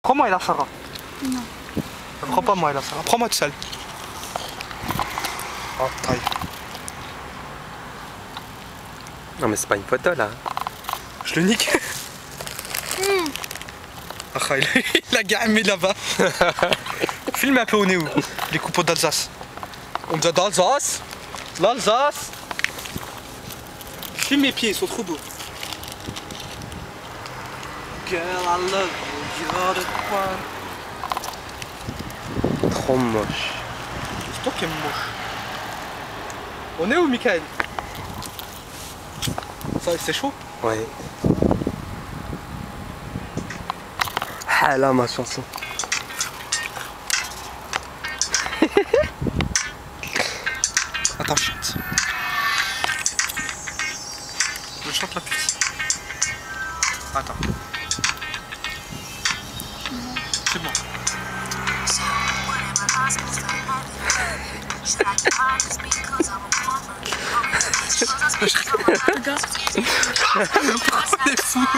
Prends-moi la Sarah. Non. Prends pas moi la Sarah. Prends-moi tout seul. Oh, taille. Non mais c'est pas une photo là. Je le nique. Ah, il a gamé là-bas. Filme un peu, on est où? Les coupons d'Alsace. On est d'Alsace. L'Alsace. Filme mes pieds, ils sont trop beaux. Girl, I love you, you're the one. Trop moche. C'est toi qui es moche. On est où, Michael? Ça, c'est chaud? Ouais. Ah là ma chanson. Attends, je chante. Je chante la petite. Attends. C'est bon. Regarde. On est fous.